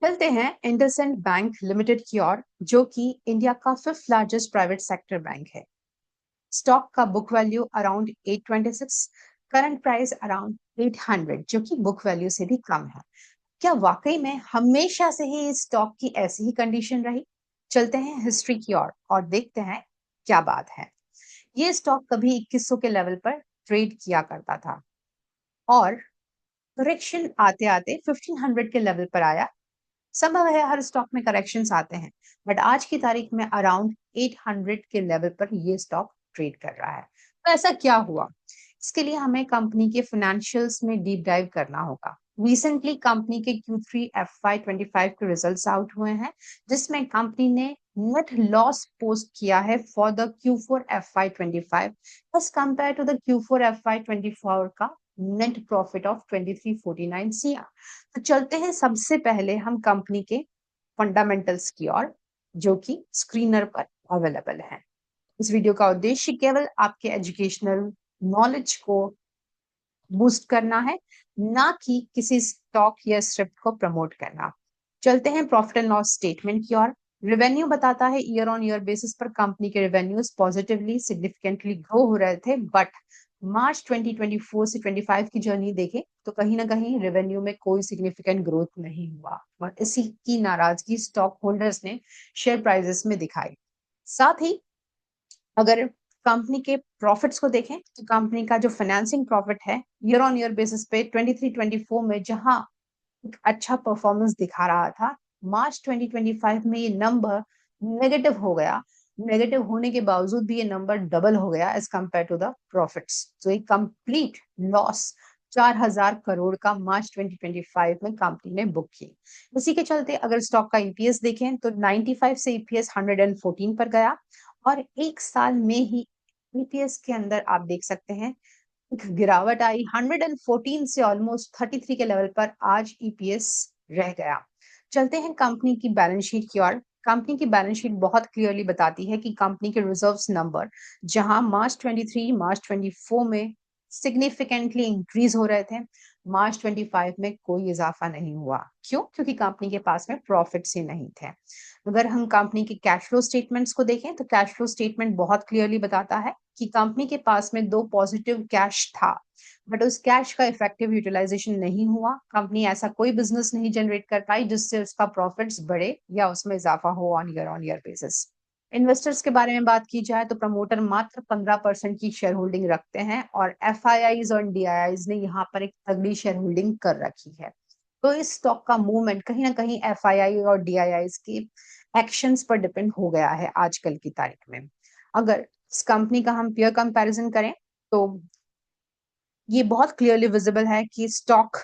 चलते हैं IndusInd bank limited की ओर, जो कि इंडिया का 5th largest private sector bank है। स्टॉक का book value around 826, current price around 800, जो कि बुक वैल्यू से भी कम है। क्या वाकई में हमेशा से ही इस स्टॉक की ऐसी ही कंडीशन रही? चलते हैं हिस्ट्री की ओर और देखते हैं क्या बात है। ये स्टॉक कभी 2100 के लेवल पर ट्रेड किया करता था और करेक्शन आते आते 1500 के लेवल पर आया। संभव है हर स्टॉक में करेक्शंस आते हैं, बट आज की तारीख में अराउंड 800 के लेवल पर ये स्टॉक ट्रेड कर रहा है। तो ऐसा क्या हुआ? इसके लिए हमें कंपनी के फाइनेंशियल्स में डीप डाइव करना होगा। रिसेंटली कंपनी के Q3 FY25 के रिजल्ट्स आउट हुए हैं, जिसमें कंपनी ने नेट लॉस पोस्ट किया है for the Q4 FY25 as compared to the Q4 FY24 का नेट प्रॉफिट ऑफ 2349 CR। तो चलते हैं सबसे पहले हम कंपनी के फंडामेंटल्स की ओर, जो कि स्क्रीनर पर अवेलेबल है। इस वीडियो का उद्देश्य केवल आपके एजुकेशनल नॉलेज को बूस्ट करना है, ना कि किसी स्टॉक या स्क्रिप्ट को प्रमोट करना। चलते हैं प्रॉफिट एंड लॉस स्टेटमेंट की ओर। रेवेन्यू बताता है ईयर ऑन ईयर बेसिस पर कंपनी के रेवेन्यूज पॉजिटिवली सिग्निफिकेंटली ग्रो हो रहे थे, बट मार्च 2024 से 25 की जर्नी देखें तो कहीं ना कहीं रेवेन्यू में कोई सिग्निफिकेंट ग्रोथ नहीं हुआ और इसी की नाराजगी स्टॉक होल्डर्स ने शेयर प्राइसेस में दिखाई। साथ ही अगर कंपनी के प्रॉफिट्स को देखें तो कंपनी का जो फाइनेंसिंग प्रॉफिट है ईयर ऑन ईयर बेसिस पे 23-24 में जहां एक अच्छा परफॉर्मेंस दिखा रहा था, मार्च 2025 में ये नंबर नेगेटिव हो गया। नेगेटिव होने के बावजूद भी ये नंबर डबल हो गया as compared to the profits. तो एक कंप्लीट लॉस 4000 करोड़ का मार्च 2025 में कंपनी ने बुक की। इसी के चलते अगर स्टॉक का ईपीएस देखें तो 95 से ईपीएस 114 पर गया और एक साल में ही ईपीएस के अंदर आप देख सकते हैं गिरावट आई। 114 से ऑलमोस्ट 33 के लेवल पर आज ईपीएस रह गया। चलते हैं कंपनी की बैलेंस शीट की ओर। कंपनी की बैलेंस शीट बहुत क्लियरली बताती है कि कंपनी के रिजर्व्स नंबर जहां मार्च 23 मार्च 24 में सिग्निफिकेंटली इंक्रीज हो रहे थे, मार्च 25 में कोई इजाफा नहीं हुआ। क्यों? क्योंकि कंपनी के पास में प्रॉफिट्स ही नहीं थे। अगर हम कंपनी के कैश फ्लो स्टेटमेंट्स को देखें तो कैश फ्लो स्टेटमेंट बहुत क्लियरली बताता है कि कंपनी के पास में 2 पॉजिटिव कैश था, बट उस कैश का इफेक्टिव यूटिलाइजेशन नहीं हुआ। कंपनी ऐसा कोई बिजनेस नहीं जनरेट कर पाई जिससे उसका प्रॉफिट्स बढ़े या उसमें इजाफा हो ऑन ईयर बेसिस। इन्वेस्टर्स के बारे में बात की जाए तो प्रमोटर मात्र 15% की शेयर होल्डिंग रखते हैं और एफआईआईज और डीआईआईज ने यहाँ पर एक तगड़ी शेयर होल्डिंग कर रखी है। तो इस स्टॉक का मूवमेंट कहीं ना कहीं एफआईआई और डीआईआईज के एक्शंस पर डिपेंड हो गया है आजकल की तारीख में। अगर इस कंपनी का हम पीयर कंपैरिजन करें तो ये बहुत क्लियरली विजिबल है कि स्टॉक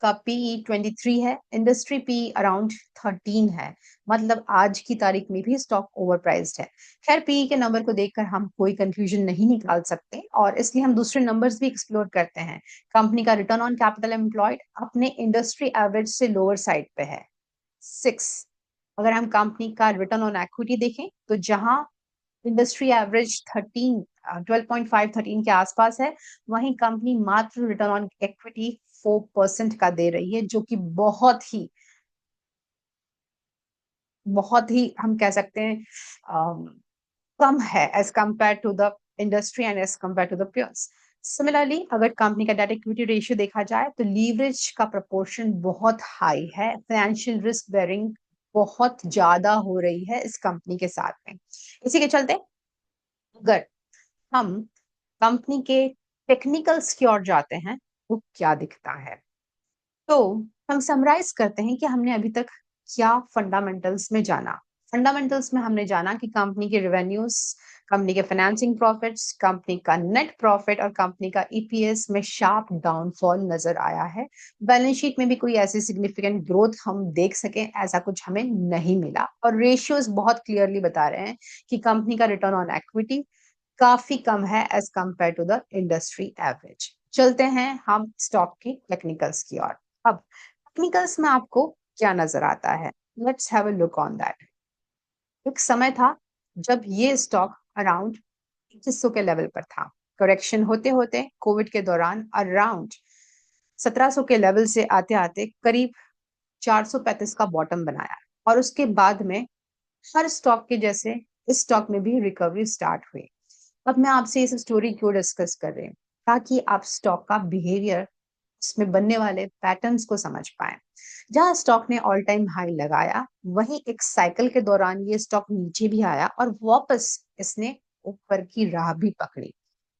का पीई 23 है, इंडस्ट्री पीई अराउंड 13 है। मतलब आज की तारीख में भी स्टॉक ओवर प्राइस्ड है। खैर, पीई के नंबर को देखकर हम कोई कंक्लूजन नहीं निकाल सकते और इसलिए हम दूसरे नंबर्स भी एक्सप्लोर करते हैं। कंपनी का रिटर्न ऑन कैपिटल एम्प्लॉयड अपने इंडस्ट्री एवरेज से लोअर साइड पे है, 6। अगर हम कंपनी का रिटर्न ऑन इक्विटी देखें तो जहां इंडस्ट्री एवरेज 12.5 13 के आसपास है, वहीं कंपनी मात्र रिटर्न ऑन इक्विटी 4% का दे रही है, जो कि बहुत ही हम कह सकते हैं कम है as compared to the industry and as compared to the peers। Similarly अगर कंपनी का डेट इक्विटी रेशियो देखा जाए तो लीवरेज का प्रोपोर्शन बहुत हाई है, फाइनेंशियल रिस्क बेयरिंग बहुत ज्यादा हो रही है इस कंपनी के साथ में। इसी के चलते अगर हम कंपनी के टेक्निकल्स की ओर जाते हैं वो क्या दिखता है, तो हम समराइज करते हैं कि हमने अभी तक क्या फंडामेंटल्स में जाना। फंडामेंटल्स में हमने जाना कि कंपनी के रेवेन्यूज, कंपनी के फाइनेंसिंग प्रॉफिट्स, कंपनी का नेट प्रॉफिट और कंपनी का ईपीएस में शार्प डाउनफॉल नजर आया है। बैलेंस शीट में भी कोई ऐसी सिग्निफिकेंट ग्रोथ हम देख सके ऐसा कुछ हमें नहीं मिला और रेशियोज बहुत क्लियरली बता रहे हैं कि कंपनी का रिटर्न ऑन इक्विटी काफी कम है as compared to the industry average. चलते हैं हम स्टॉक के टेक्निकल्स की ओर। अब टेक्निकल्स में आपको क्या नजर आता है? Let's have a look on that. एक समय था जब ये स्टॉक अराउंड 2100 के लेवल पर था। करेक्शन होते होते कोविड के दौरान अराउंड 1700 के लेवल से आते आते करीब 435 का बॉटम बनाया और उसके बाद में हर स्टॉक के जैसे इस स्टॉक में भी रिकवरी स्टार्ट हुई। अब मैं आपसे इस स्टोरी क्यों डिस्कस कर रही हूँ, ताकि आप स्टॉक का बिहेवियर, इसमें बनने वाले पैटर्न्स को समझ पाए। जहां स्टॉक ने ऑल टाइम हाई लगाया, वहीं एक साइकिल के दौरान ये स्टॉक नीचे भी आया और वापस इसने ऊपर की राह भी पकड़ी।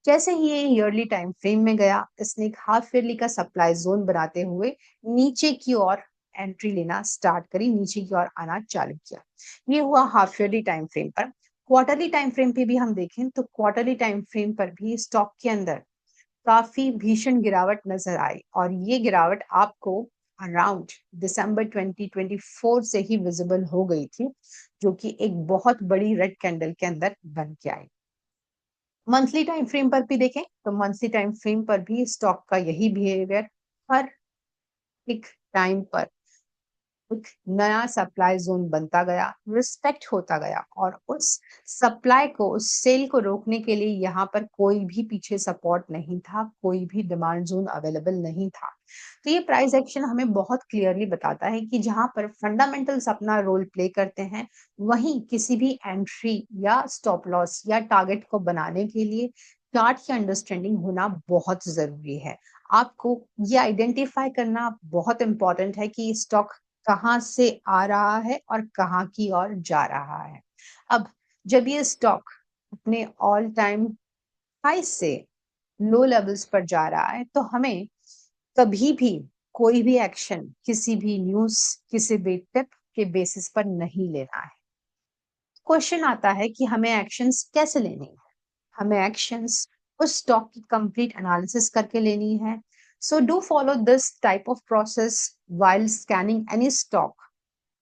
जैसे ही ये ईयरली टाइम फ्रेम में गया, इसने एक हाफ ईयरली का सप्लाई जोन बनाते हुए नीचे की ओर एंट्री लेना स्टार्ट करी, नीचे की ओर आना चालू किया। ये हुआ हाफ ईयरली टाइम फ्रेम पर। क्वार्टरली टाइम फ्रेम पे भी हम देखें तो क्वार्टरली टाइम फ्रेम पर भी स्टॉक के अंदर काफी भीषण गिरावट नजर आई और ये गिरावट आपको अराउंड दिसंबर 2024 से ही विजिबल हो गई थी, जो कि एक बहुत बड़ी रेड कैंडल के अंदर बन के आई। मंथली टाइम फ्रेम पर भी देखें तो मंथली टाइम फ्रेम पर भी स्टॉक का यही बिहेवियर, हर एक टाइम पर एक नया सप्लाई जोन बनता गया, रिस्पेक्ट होता गया और उस सप्लाई को, उस सेल को रोकने के लिए यहाँ पर कोई भी पीछे सपोर्ट नहीं था, कोई भी डिमांड जोन अवेलेबल नहीं था। तो ये प्राइस एक्शन हमें बहुत क्लियरली बताता है कि जहां पर फंडामेंटल्स अपना रोल प्ले करते हैं, वहीं किसी भी एंट्री या स्टॉप लॉस या टारगेट को बनाने के लिए चार्ट की अंडरस्टैंडिंग होना बहुत जरूरी है। आपको ये आइडेंटिफाई करना बहुत इंपॉर्टेंट है कि स्टॉक कहाँ से आ रहा है और कहाँ की ओर जा रहा है। अब जब ये स्टॉक अपने ऑल टाइम हाई से लो लेवल्स पर जा रहा है, तो हमें कभी भी कोई भी एक्शन किसी भी न्यूज, किसी भी टिप के बेसिस पर नहीं लेना है। क्वेश्चन आता है कि हमें एक्शंस कैसे लेने हैं। हमें एक्शंस उस स्टॉक की कंप्लीट एनालिसिस करके लेनी है। So do follow this type of process while scanning any stock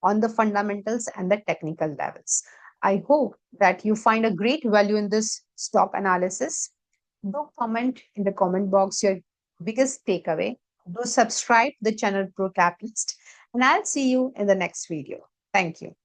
on the fundamentals and the technical levels. I hope that you find a great value in this stock analysis. Do comment in the comment box your biggest takeaway. Do subscribe the channel Pro Capitalist, and I'll see you in the next video. Thank you.